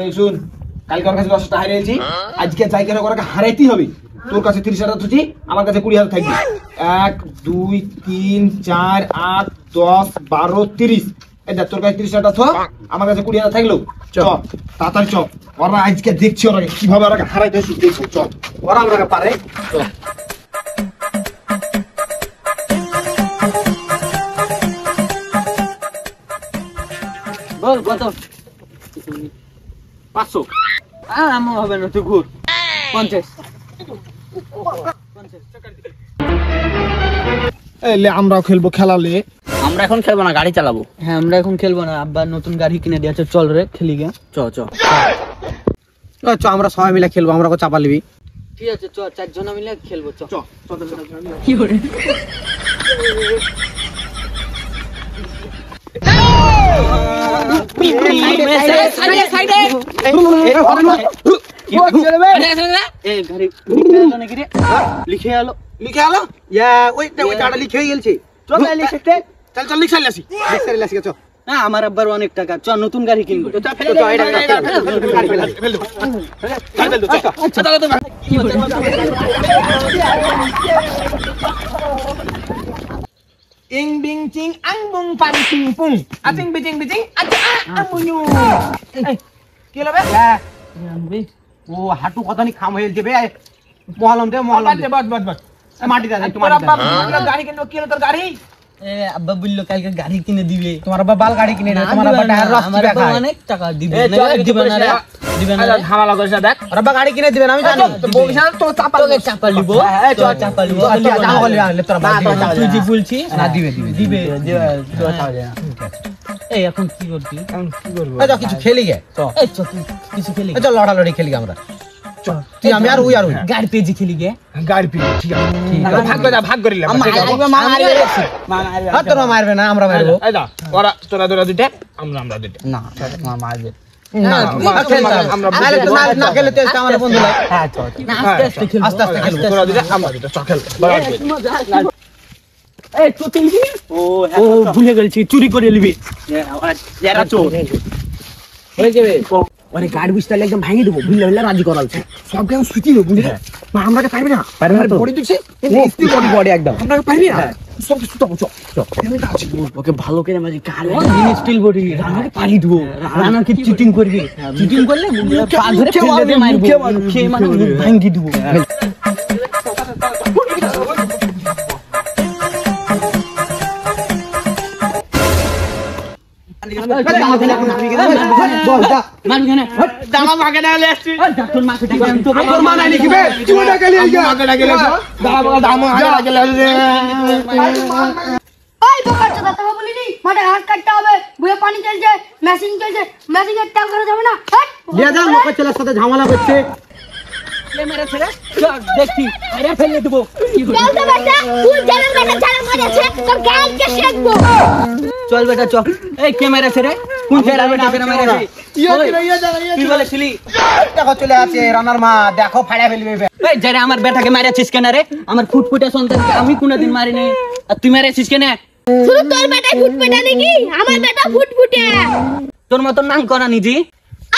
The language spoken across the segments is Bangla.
এই শুন, কালকে ওর কাছে 10টা হারিয়েছি, আজকে যাই কেন ওকে হারাইতেই হবে। তোর কাছে 30,000 তুই, আমার কাছে 20,000 থাকবে। 1 2 3 4 8 10 12 30। এই দেখ তোর কাছে 30,000 থো, আমার কাছে 20,000 থাকলো। চল তাড়াতাড়ি চল, ওরা আজকে দেখছি ওরা কিভাবে ওরা হারাইতে শিখতেছে। চল ওরা আমরা পারে। চল বল কত? 500। আমার হবে না, তুই ঘুর। 50। এলে আমরাও খেলবো, খেলালে আমরা এখন খেলবো না, গাড়ি চালাবো। হ্যাঁ আমরা এখন খেলবো না, আব্বা নতুন গাড়ি কিনে দিয়েছে। চল রে খেলি গে। চ চ চ, আমরা সবাই মিলে খেলবো, আমরা চাপা লিবি। ঠিক আছে চ, 4 জন মিলে খেলবো। চ চ কি করে লিখে আলো ইয়া ওইটা লিখে হয়ে গেছে। চল লিখতে, চল লিখ সাইলে আসি, লিখ সাইলে আসি। চল না আমার আব্বার অনেক টাকা, চ নতুন গাড়ি কিনবো। ইং বিং চিং আং বুং পাং চিং পুং আচিং বিচিং বিচিং আচা আমুনু। কি হলো বে? ও হাঁটু কতনি খাম হয়ে যাবে। মহলম দে, মহলম দে। বাস মাটি দে, একটু মাটি দে। গাড়ি কিনবো, কি হলো তোর গাড়ি? এ আব্বা বললো কালকে গাড়ি কিনে দিবে। তোমার আব্বা বাল গাড়ি কিনে দেবে, তোমার আব্বা টায়ার রস আমার আব্বা অনেক টাকা দিবে। দিবে না রে, দিবে না রে। ঝামেলা করিস না, দেখ ওর আব্বা গাড়ি কিনে দিবে না, আমি জানি। তো বলিস না তো চাপা লিবো। চ চাপা লিবো। তুই যে বলছিস না, দিবে দিবে এই এখন কি করবি? কি করব? এই কিছু খেলি গে। এই চ তুই কিছু খেলি। চল লড়ালড়ি খেলি আমরা। তুই আমি আর ওই গাড়ি পেজি খেলি গে। গাড়ি পি। ঠিক আছে ভাগ করে নিলাম। তোর মারবে না, আমরা মারবো। এই দা ওরা তোরা দুইটা, আমরা দুইটা। না মারবে না, না খেলে তো আমার বন্ধু লাগে। হ্যাঁ চল আস্তে আস্তে খেলবো, আস্তে আস্তে খেলবো। তোরা দুইটা আমরা দুইটা, চল খেল। এই তো তিনবি। ও ভুলে গেছি, চুরি করে নিবি। যারা চোর হয়ে যাবে। ওরে গাড়ি বুঝতে একদম ভাঙিয়ে দেবো, বুঝলে হলে রাজি করা হচ্ছে। সব কেমন সুতি হবে, বুঝলি না? আমরা পারবি না, পারবি না। বডি দেখছিস, বডি একদম আমরা পারবি না। সব কিছু তো ওকে ভালো করে মাঝে কালো স্টিল বডি রানাকে পালি দেবো। রানাকে চিটিং করবি, চিটিং করলে পা ধরে ফেলে দে, মারবো, খেয়ে মানে ভাঙিয়ে দেবো। ঝামেলা করছে দেখছি ফেলে দেবো। চল বেটা চল। এই কে মেরেছে রে? কোন ছেড়া বেটা কে মেরেছে? তুই বলেছিলি দেখো চলে আছে রানার মা, দেখো ফাড়া ফেলবে। এই যারে আমার বেটাকে মারিয়াছিস কেন রে? আমার ফুটফুটে সন্তানকে আমি কোনদিন মারিনি, আর তুই মারিয়াছিস কেন? শুধু তোর বেটা ফুটফুটে নাকি? আমার বেটা ফুটফুটে। তোর মতন নাম করা নিজি।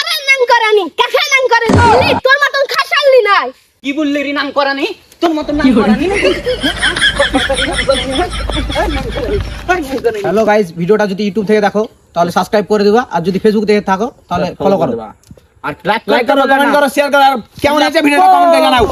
আমার নাম করানি, কাকা নাম করে দিলি। তোর মতন খাসাললি নাই। কি বললি রে নাম করানি? তোর মতন নাম করানি। হ্যালো গাইস, ভিডিওটা যদি ইউটিউব থেকে দেখো তাহলে সাবস্ক্রাইব করে দিবা, আর যদি ফেসবুক থেকে থাকো তাহলে ফলো করো, আর লাইক করো, কমেন্ট করো, শেয়ার করো। আর কেমন আছে ভিডিওটা কমেন্টে জানাও।